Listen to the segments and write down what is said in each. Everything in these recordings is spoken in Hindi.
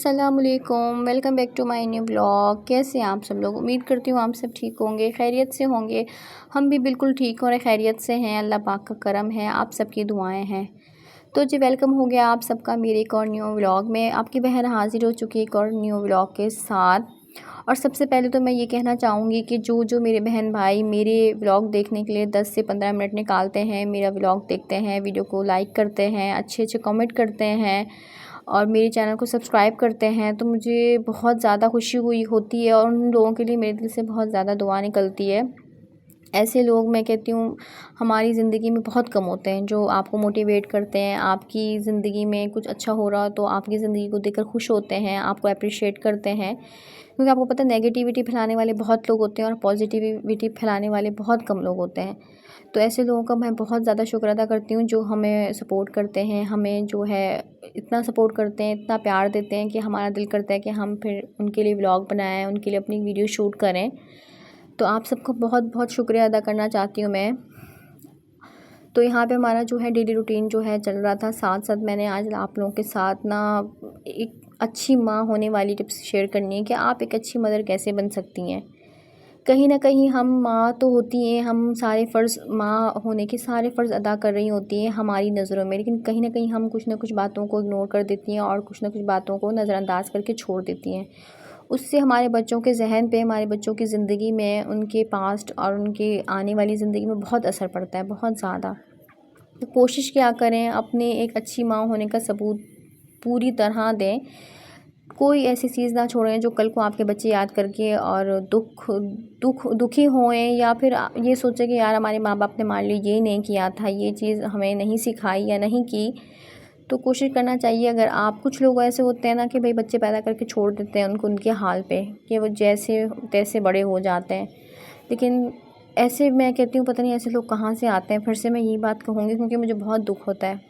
अस्सलामुअलैकुम, welcome back to my new blog. कैसे हैं आप सब लोग? उम्मीद करती हूँ आप सब ठीक होंगे, खैरियत से होंगे। हम भी बिल्कुल ठीक और खैरियत से हैं, अल्लाह पाक का करम है, आप सबकी दुआएं हैं। तो जी वेलकम हो गया आप सबका मेरे एक और न्यू व्लॉग में। आपकी बहन हाजिर हो चुकी है एक और न्यू व्लॉग के साथ। और सबसे पहले तो मैं ये कहना चाहूँगी कि जो जो मेरे बहन भाई मेरे व्लॉग देखने के लिए 10 से 15 मिनट निकालते हैं, मेरा व्लॉग देखते हैं, वीडियो को लाइक करते हैं, अच्छे अच्छे कमेंट करते हैं और मेरे चैनल को सब्सक्राइब करते हैं, तो मुझे बहुत ज़्यादा खुशी हुई होती है और उन लोगों के लिए मेरे दिल से बहुत ज़्यादा दुआ निकलती है। ऐसे लोग मैं कहती हूँ हमारी ज़िंदगी में बहुत कम होते हैं जो आपको मोटिवेट करते हैं, आपकी ज़िंदगी में कुछ अच्छा हो रहा हो तो आपकी ज़िंदगी को देखकर खुश होते हैं, आपको अप्रिशिएट करते हैं। क्योंकि आपको पता है नेगेटिविटी फैलाने वाले बहुत लोग होते हैं और पॉजिटिविटी फैलाने वाले बहुत कम लोग होते हैं। तो ऐसे लोगों का मैं बहुत ज़्यादा शुक्र अदा करती हूँ जो हमें सपोर्ट करते हैं, हमें जो है इतना सपोर्ट करते हैं, इतना प्यार देते हैं कि हमारा दिल करता है कि हम फिर उनके लिए व्लॉग बनाएं, उनके लिए अपनी वीडियो शूट करें। तो आप सबको बहुत बहुत शुक्रिया अदा करना चाहती हूँ मैं। तो यहाँ पे हमारा जो है डेली रूटीन जो है चल रहा था, साथ साथ मैंने आज आप लोगों के साथ ना एक अच्छी माँ होने वाली टिप्स शेयर करनी है कि आप एक अच्छी मदर कैसे बन सकती हैं। कहीं ना कहीं हम माँ तो होती हैं, हम सारे फ़र्ज़ माँ होने के सारे फ़र्ज़ अदा कर रही होती हैं हमारी नज़रों में, लेकिन कहीं ना कहीं हम कुछ ना कुछ बातों को इग्नोर कर देती हैं और कुछ ना कुछ बातों को नज़रअंदाज करके छोड़ देती हैं। उससे हमारे बच्चों के जहन पे, हमारे बच्चों की ज़िंदगी में, उनके पास्ट और उनके आने वाली ज़िंदगी में बहुत असर पड़ता है, बहुत ज़्यादा। तो कोशिश क्या करें अपने एक अच्छी माँ होने का सबूत पूरी तरह दें। कोई ऐसी चीज़ ना छोड़ें जो कल को आपके बच्चे याद करके और दुखी होएं या फिर ये सोचें कि यार हमारे माँ बाप ने मान लो ये नहीं किया था, ये चीज़ हमें नहीं सिखाई या नहीं की। तो कोशिश करना चाहिए, अगर आप कुछ लोग ऐसे होते हैं ना कि भाई बच्चे पैदा करके छोड़ देते हैं उनको उनके हाल पे कि वो जैसे तैसे बड़े हो जाते हैं, लेकिन ऐसे मैं कहती हूँ पता नहीं ऐसे लोग कहाँ से आते हैं। फिर से मैं यही बात कहूँगी क्योंकि मुझे बहुत दुख होता है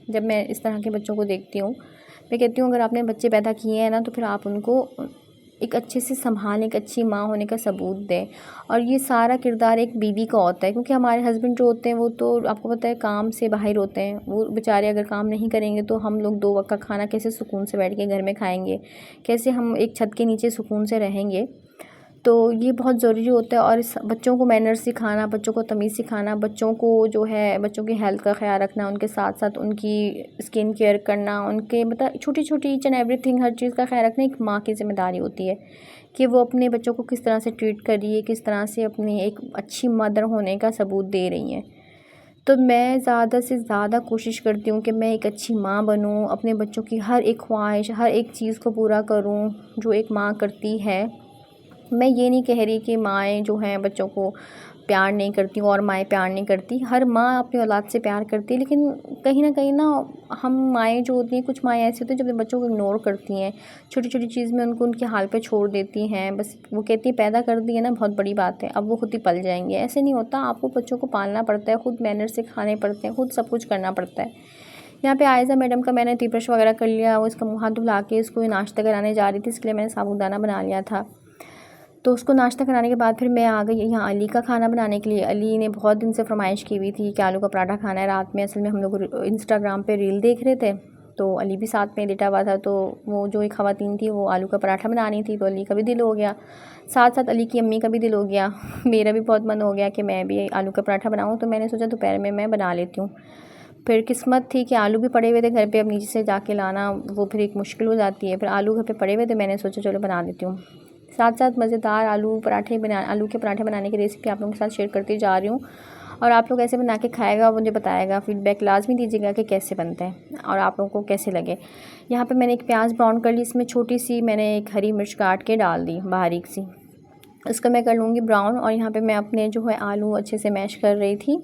जब मैं इस तरह के बच्चों को देखती हूँ। मैं कहती हूँ अगर आपने बच्चे पैदा किए हैं ना तो फिर आप उनको एक अच्छे से संभालें, एक अच्छी माँ होने का सबूत दें। और ये सारा किरदार एक बीवी का होता है, क्योंकि हमारे हस्बैंड जो होते हैं वो तो आपको पता है काम से बाहर होते हैं, वो बेचारे अगर काम नहीं करेंगे तो हम लोग 2 वक्त का खाना कैसे सुकून से बैठ के घर में खाएंगे, कैसे हम एक छत के नीचे सुकून से रहेंगे। तो ये बहुत ज़रूरी होता है। और इस बच्चों को मैनर्स सिखाना, बच्चों को तमीज़ सिखाना, बच्चों को जो है बच्चों की हेल्थ का ख्याल रखना, उनके साथ साथ उनकी स्किन केयर करना, उनके मतलब छोटी छोटी ईच एंड एवरीथिंग हर चीज़ का ख्याल रखना एक माँ की ज़िम्मेदारी होती है कि वो अपने बच्चों को किस तरह से ट्रीट कर रही है, किस तरह से अपनी एक अच्छी मदर होने का सबूत दे रही हैं। तो मैं ज़्यादा से ज़्यादा कोशिश करती हूँ कि मैं एक अच्छी माँ बनूँ, अपने बच्चों की हर एक ख्वाहिश, हर एक चीज़ को पूरा करूँ जो एक माँ करती है। मैं ये नहीं कह रही कि माएँ जो हैं बच्चों को प्यार नहीं करती और माएँ प्यार नहीं करती, हर माँ अपनी औलाद से प्यार करती है, लेकिन कहीं ना हम माएँ जो होती हैं, कुछ माएँ ऐसी होती हैं जो अपने बच्चों को इग्नोर करती हैं, छोटी छोटी चीज़ में उनको उनके हाल पे छोड़ देती हैं। बस वो कहती है पैदा कर दी है ना बहुत बड़ी बात है, अब वो खुद ही पल जाएंगे। ऐसे नहीं होता, आपको बच्चों को पालना पड़ता है, खुद मैनर सिखाने पड़ते हैं, खुद सब कुछ करना पड़ता है। यहाँ पे आयज़ा मैडम का मैंने टूथब्रश वगैरह कर लिया, वो इसका मुँह हाथ धुला के इसको नाश्ता कराने जा रही थी, इसके लिए मैंने साबूदाना बना लिया था। तो उसको नाश्ता कराने के बाद फिर मैं आ गई यहाँ अली का खाना बनाने के लिए। अली ने बहुत दिन से फरमाइश की हुई थी कि आलू का पराठा खाना है रात में। असल में हम लोग इंस्टाग्राम पे रील देख रहे थे तो अली भी साथ में लेटा हुआ था, तो वो जो एक ख़वातीन थी वो आलू का पराठा बनानी थी, तो अली का भी दिल हो गया, साथ साथ अली की अम्मी का भी दिल हो गया। मेरा भी बहुत मन हो गया कि मैं भी आलू का पराठा बनाऊँ, तो मैंने सोचा दोपहर में मैं बना लेती हूँ। फिर किस्मत थी कि आलू भी पड़े हुए थे घर पे, अब नीचे से जाके लाना वो फिर एक मुश्किल हो जाती है। फिर आलू घर पे पड़े हुए थे, मैंने सोचा चलो बना लेती हूँ। साथ साथ मज़ेदार आलू के पराठे बनाने की रेसिपी आप लोगों के साथ शेयर करती जा रही हूँ। और आप लोग ऐसे बना के खाएगा मुझे बताएगा, फीडबैक लाजमी दीजिएगा कि कैसे बनते हैं और आप लोगों को कैसे लगे। यहाँ पे मैंने एक प्याज ब्राउन कर ली, इसमें छोटी सी मैंने एक हरी मिर्च काट के डाल दी बारीक सी, इसको मैं कर लूँगी ब्राउन। और यहाँ पे मैं अपने जो है आलू अच्छे से मैश कर रही थी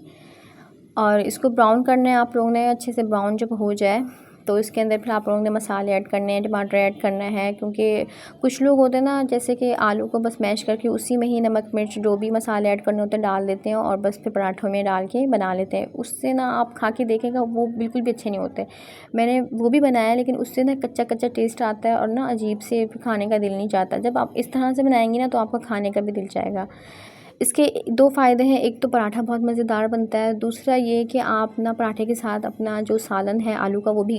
और इसको ब्राउन करना है आप लोगों ने। अच्छे से ब्राउन जब हो जाए तो इसके अंदर फिर आप लोगों ने मसाले ऐड करने हैं, टमाटर ऐड करना है, क्योंकि कुछ लोग होते हैं ना जैसे कि आलू को बस मैश करके उसी में ही नमक मिर्च जो भी मसाले ऐड करने होते हैं डाल देते हैं और बस फिर पराठों में डाल के बना लेते हैं। उससे ना आप खा के देखेगा वो बिल्कुल भी अच्छे नहीं होते। मैंने वो भी बनाया लेकिन उससे ना कच्चा कच्चा टेस्ट आता है और ना अजीब से खाने का दिल नहीं चाहता। जब आप इस तरह से बनाएंगी ना तो आपका खाने का भी दिल चाहेगा। इसके दो फ़ायदे हैं, एक तो पराठा बहुत मज़ेदार बनता है, दूसरा ये कि आप ना पराठे के साथ अपना जो सालन है आलू का वो भी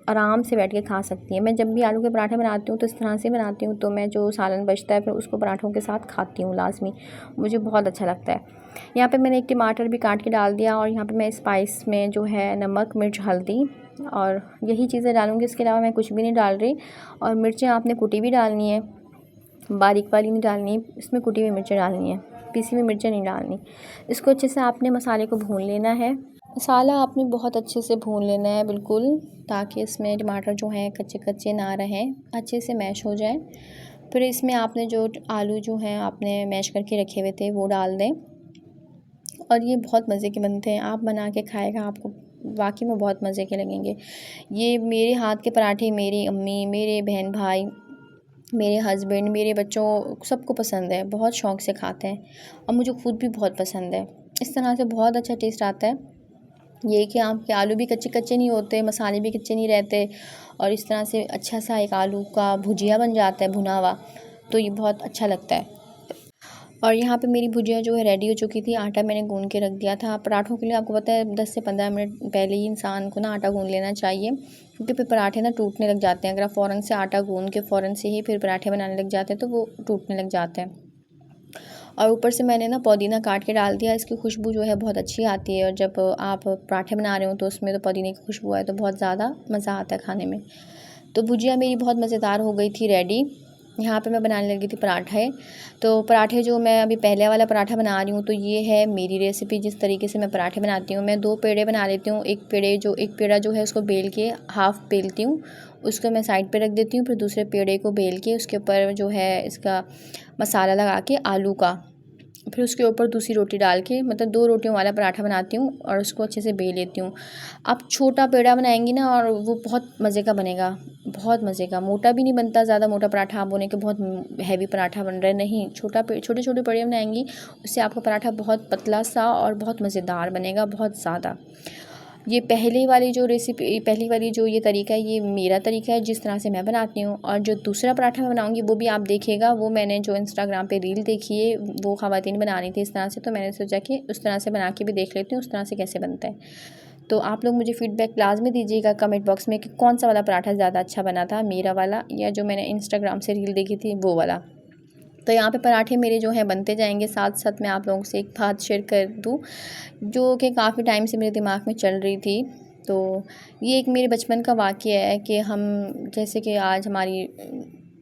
आराम से बैठ के खा सकती हैं। मैं जब भी आलू के पराठे बनाती हूँ तो इस तरह से बनाती हूँ, तो मैं जो सालन बचता है फिर उसको पराठों के साथ खाती हूँ लाज़मी, मुझे बहुत अच्छा लगता है। यहाँ पे मैंने एक टमाटर भी काट के डाल दिया और यहाँ पे मैं स्पाइस में जो है नमक, मिर्च, हल्दी और यही चीज़ें डालूँगी, इसके अलावा मैं कुछ भी नहीं डाल रही। और मिर्चें आपने कुटी भी डालनी है, बारीक वाली नहीं डालनी, इसमें कुटी हुई मिर्चें डालनी है, पीसी हुई मिर्चें नहीं डालनी। इसको अच्छे से आपने मसाले को भून लेना है। मसाला आपने बहुत अच्छे से भून लेना है बिल्कुल, ताकि इसमें टमाटर जो हैं कच्चे कच्चे ना रहें, अच्छे से मैश हो जाए। फिर इसमें आपने जो आलू जो हैं आपने मैश करके रखे हुए थे वो डाल दें और ये बहुत मज़े के बनते हैं। आप बना के खाएगा, आपको वाकई में बहुत मज़े के लगेंगे। ये मेरे हाथ के पराठे मेरी अम्मी, मेरे बहन भाई, मेरे हस्बैंड, मेरे बच्चों सबको पसंद है, बहुत शौक़ से खाते हैं और मुझे खुद भी बहुत पसंद है। इस तरह से बहुत अच्छा टेस्ट आता है। ये कि आपके आलू भी कच्चे कच्चे नहीं होते, मसाले भी कच्चे नहीं रहते और इस तरह से अच्छा सा एक आलू का भुजिया बन जाता है भुना हुआ, तो ये बहुत अच्छा लगता है। और यहाँ पे मेरी भुजिया जो है रेडी हो चुकी थी, आटा मैंने गूँध के रख दिया था। पराठों के लिए आपको पता है 10 से 15 मिनट पहले ही इंसान को ना आटा गूँध लेना चाहिए, क्योंकि फिर पराठे ना टूटने लग जाते हैं। अगर आप फ़ौरन से आटा गूँध के फ़ौरन से ही फिर पराठे बनाने लग जाते हैं तो वो टूटने लग जाते हैं। और ऊपर से मैंने ना पुदीना काट के डाल दिया, इसकी खुशबू जो है बहुत अच्छी आती है और जब आप पराठे बना रहे हो तो उसमें तो पुदीने की खुशबू आए तो बहुत ज़्यादा मज़ा आता है खाने में। तो भुजिया मेरी बहुत मज़ेदार हो गई थी रेडी। यहाँ पे मैं बनाने लगी थी पराठे। तो पराठे जो मैं अभी पहले वाला पराठा बना रही हूँ, तो ये है मेरी रेसिपी जिस तरीके से मैं पराठे बनाती हूँ। मैं 2 पेड़े बना लेती हूँ। एक पेड़ा जो है उसको बेल के हाफ़ बेलती हूँ, उसको मैं साइड पे रख देती हूँ। फिर दूसरे पेड़े को बेल के उसके ऊपर जो है इसका मसाला लगा के आलू का, फिर उसके ऊपर दूसरी रोटी डाल के, मतलब 2 रोटियों वाला पराठा बनाती हूँ और उसको अच्छे से बेल लेती हूँ। आप छोटा पेड़ा बनाएंगी ना और वो बहुत मज़े का बनेगा, बहुत मज़े का। मोटा भी नहीं बनता, ज़्यादा मोटा पराठा आप बोले कि बहुत हैवी पराठा बन रहा है, नहीं। छोटे छोटे पेड़े बनाएंगी, उससे आपका पराठा बहुत पतला सा और बहुत मज़ेदार बनेगा, बहुत ज़्यादा। ये पहली वाली जो ये तरीका है, ये मेरा तरीका है जिस तरह से मैं बनाती हूँ। और जो दूसरा पराठा मैं बनाऊँगी वो भी आप देखिएगा, वो मैंने जो इंस्टाग्राम पे रील देखी है वो ख़वातीन बना रही थी इस तरह से, तो मैंने सोचा कि उस तरह से बना के भी देख लेती हूँ उस तरह से कैसे बनता है। तो आप लोग मुझे फ़ीडबैक लाज़मी दीजिएगा कमेंट बॉक्स में कि कौन सा वाला पराठा ज़्यादा अच्छा बना था, मेरा वाला या जो मैंने इंस्टाग्राम से रील देखी थी वो वाला। तो यहाँ पे पराठे मेरे जो हैं बनते जाएंगे। साथ साथ मैं आप लोगों से एक बात शेयर कर दूँ जो कि काफ़ी टाइम से मेरे दिमाग में चल रही थी। तो ये एक मेरे बचपन का वाक़या है कि हम, जैसे कि आज हमारी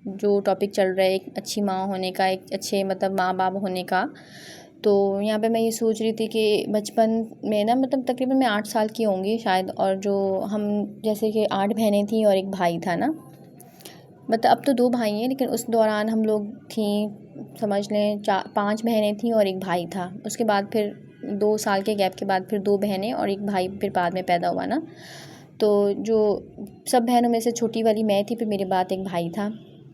जो टॉपिक चल रहा है एक अच्छी माँ होने का, एक अच्छे मतलब माँ बाप होने का। तो यहाँ पे मैं ये सोच रही थी कि बचपन में ना, मतलब तकरीबन मैं 8 साल की होंगी शायद, और जो हम जैसे कि 8 बहनें थीं और एक भाई था ना, मतलब अब तो 2 भाई हैं लेकिन उस दौरान हम लोग थीं, समझ लें 5 बहनें थीं और एक भाई था। उसके बाद फिर 2 साल के गैप के बाद फिर 2 बहनें और एक भाई फिर बाद में पैदा हुआ ना। तो जो सब बहनों में से छोटी वाली मैं थी, फिर मेरे बाद एक भाई था।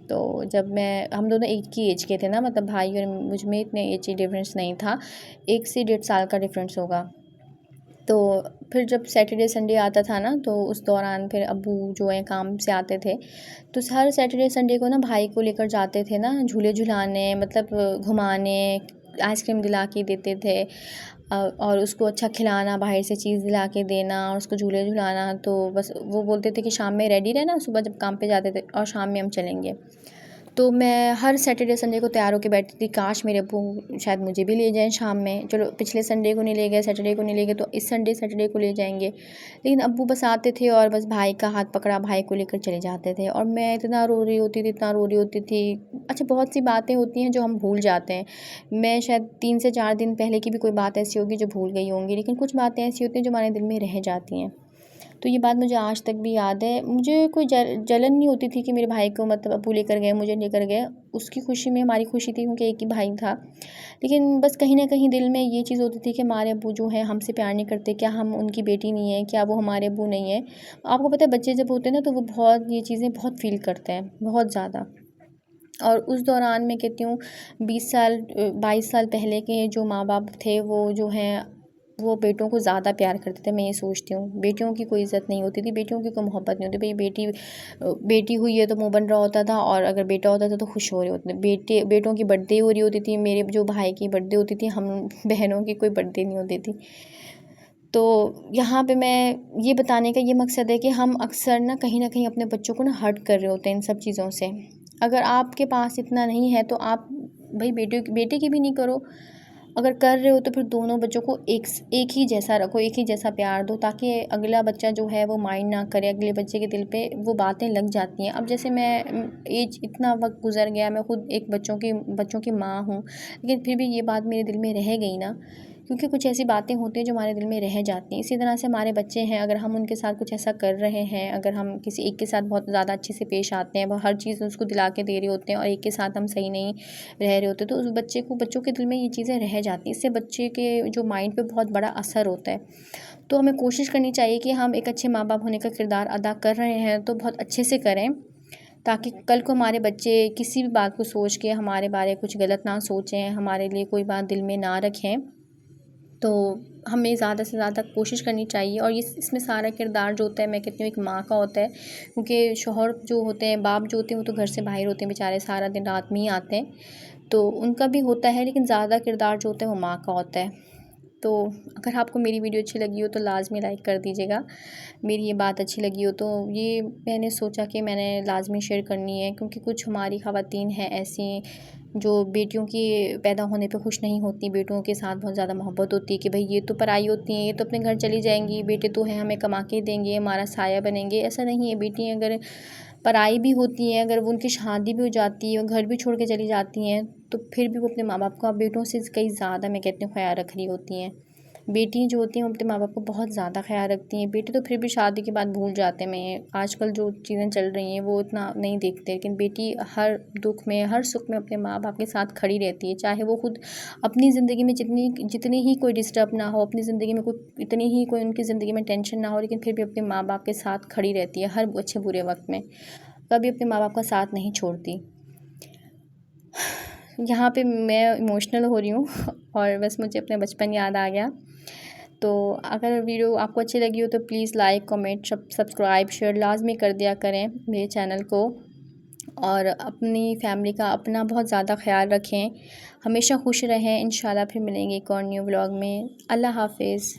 तो जब हम दोनों एक ही एज के थे ना, मतलब भाई और मुझ में इतने एज डिफरेंस नहीं था, 1 से 1.5 साल का डिफरेंस होगा। तो फिर जब सैटरडे संडे आता था ना, तो उस दौरान फिर अब्बू जो है काम से आते थे, तो हर सैटरडे संडे को ना भाई को लेकर जाते थे ना झूले झुलाने, मतलब घुमाने, आइसक्रीम दिला के देते थे और उसको अच्छा खिलाना, बाहर से चीज़ दिला के देना और उसको झूले झुलाना। तो बस वो बोलते थे कि शाम में रेडी रहना, सुबह जब काम पे जाते थे और शाम में हम चलेंगे। तो मैं हर सैटरडे संडे को तैयार होके बैठती थी, काश मेरे अब्बू शायद मुझे भी ले जाएं शाम में। चलो पिछले संडे को नहीं ले गए, सैटरडे को नहीं ले गए, तो इस सैटरडे को ले जाएंगे। लेकिन अब्बू बस आते थे और बस भाई का हाथ पकड़ा, भाई को लेकर चले जाते थे और मैं इतना रो रही होती थी, इतना रो रही होती थी। अच्छा, बहुत सी बातें होती हैं जो हम भूल जाते हैं। मैं शायद 3 से 4 दिन पहले की भी कोई बात ऐसी होगी जो भूल गई होंगी, लेकिन कुछ बातें ऐसी होती हैं जो हमारे दिल में रह जाती हैं। तो ये बात मुझे आज तक भी याद है। मुझे कोई जलन नहीं होती थी कि मेरे भाई को मतलब अब्बू लेकर गए, मुझे लेकर गए। उसकी खुशी में हमारी खुशी थी क्योंकि एक ही भाई था। लेकिन बस कहीं न कहीं दिल में ये चीज़ होती थी कि हमारे अब्बू जो हैं हमसे प्यार नहीं करते, क्या हम उनकी बेटी नहीं है? क्या वो हमारे अब्बू नहीं है? आपको पता है बच्चे जब होते हैं ना तो वो बहुत ये चीज़ें बहुत फ़ील करते हैं, बहुत ज़्यादा। और उस दौरान मैं कहती हूँ 20 साल 22 साल पहले के जो माँ-बाप थे वो जो हैं वो बेटों को ज़्यादा प्यार करते थे। मैं ये सोचती हूँ बेटियों की कोई इज़्ज़त नहीं होती थी, बेटियों की कोई मोहब्बत नहीं होती। भाई बेटी हुई है तो मुँह बन रहा होता था, और अगर बेटा होता था तो खुश हो रहे होते थे। बेटों की बर्थडे हो रही होती थी, मेरे जो भाई की बर्थडे होती थी, हम बहनों की कोई बर्थडे नहीं होती थी। तो यहाँ पे मैं ये बताने का ये मकसद है कि हम अक्सर ना कहीं अपने बच्चों को ना हर्ट कर रहे होते हैं इन सब चीज़ों से। अगर आपके पास इतना नहीं है तो आप भाई बेटे की भी नहीं करो। अगर कर रहे हो तो फिर दोनों बच्चों को एक ही जैसा रखो, एक ही जैसा प्यार दो, ताकि अगला बच्चा जो है वो माइंड ना करे, अगले बच्चे के दिल पे वो बातें लग जाती हैं। अब जैसे मैं एज इतना वक्त गुजर गया, मैं खुद एक बच्चों की माँ हूँ, लेकिन फिर भी ये बात मेरे दिल में रह गई ना, क्योंकि कुछ ऐसी बातें होती हैं जो हमारे दिल में रह जाती हैं। इसी तरह से हमारे बच्चे हैं, अगर हम उनके साथ कुछ ऐसा कर रहे हैं, अगर हम किसी एक के साथ बहुत ज़्यादा अच्छे से पेश आते हैं, वो हर चीज़ उसको दिला के दे रहे होते हैं, और एक के साथ हम सही नहीं रह रहे होते, तो उस बच्चों के दिल में ये चीज़ें रह जाती हैं। इससे बच्चे के जो माइंड पे बहुत बड़ा असर होता है। तो हमें कोशिश करनी चाहिए कि हम एक अच्छे माँ बाप होने का किरदार अदा कर रहे हैं तो बहुत अच्छे से करें, ताकि कल को हमारे बच्चे किसी भी बात को सोच के हमारे बारे कुछ गलत ना सोचें, हमारे लिए कोई बात दिल में ना रखें। तो हमें ज़्यादा से ज़्यादा कोशिश करनी चाहिए। और इसमें सारा किरदार जो होता है, मैं कहती हूँ एक माँ का होता है, क्योंकि शौहर जो होते हैं, बाप जो होते हैं, वो तो घर से बाहर होते हैं बेचारे, सारा दिन रात में ही आते हैं, तो उनका भी होता है, लेकिन ज़्यादा किरदार जो होता है वो माँ का होता है। तो अगर आपको मेरी वीडियो अच्छी लगी हो तो लाज़मी लाइक कर दीजिएगा। मेरी ये बात अच्छी लगी हो तो ये मैंने सोचा कि मैंने लाज़मी शेयर करनी है, क्योंकि कुछ हमारी ख़वातीन हैं ऐसी जो बेटियों की पैदा होने पे खुश नहीं होती, बेटों के साथ बहुत ज़्यादा मोहब्बत होती है कि भाई ये तो पराई होती हैं, ये तो अपने घर चली जाएंगी, बेटे तो हैं हमें कमा के देंगे, हमारा साया बनेंगे। ऐसा नहीं है, बेटी अगर पराई भी होती हैं, अगर वो उनकी शादी भी हो जाती है और घर भी छोड़ के चली जाती हैं, तो फिर भी वो अपने माँ बाप का बेटों से कई ज़्यादा मैं कहती हूँ ख्याल रख रही होती हैं। बेटी जो होती हैं वो अपने माँ बाप को बहुत ज़्यादा ख्याल रखती हैं। बेटे तो फिर भी शादी के बाद भूल जाते हैं। मैं आजकल जो चीज़ें चल रही हैं वो इतना नहीं देखते, लेकिन बेटी हर दुख में हर सुख में अपने माँ बाप के साथ खड़ी रहती है। चाहे वो खुद अपनी ज़िंदगी में जितनी ही कोई डिस्टर्ब ना हो, अपनी ज़िंदगी में कोई इतनी ही कोई उनकी ज़िंदगी में टेंशन ना हो, लेकिन फिर भी अपने माँ बाप के साथ खड़ी रहती है हर अच्छे बुरे वक्त में, कभी अपने माँ बाप का साथ नहीं छोड़ती। यहाँ पे मैं इमोशनल हो रही हूँ और बस मुझे अपना बचपन याद आ गया। तो अगर वीडियो आपको अच्छी लगी हो तो please like, comment, subscribe, share लाज़मी कर दिया करें मेरे चैनल को, और अपनी फैमिली का अपना बहुत ज़्यादा ख्याल रखें, हमेशा खुश रहें। इंशाल्लाह फिर मिलेंगे एक और न्यू व्लॉग में। अल्लाह हाफ़िज़।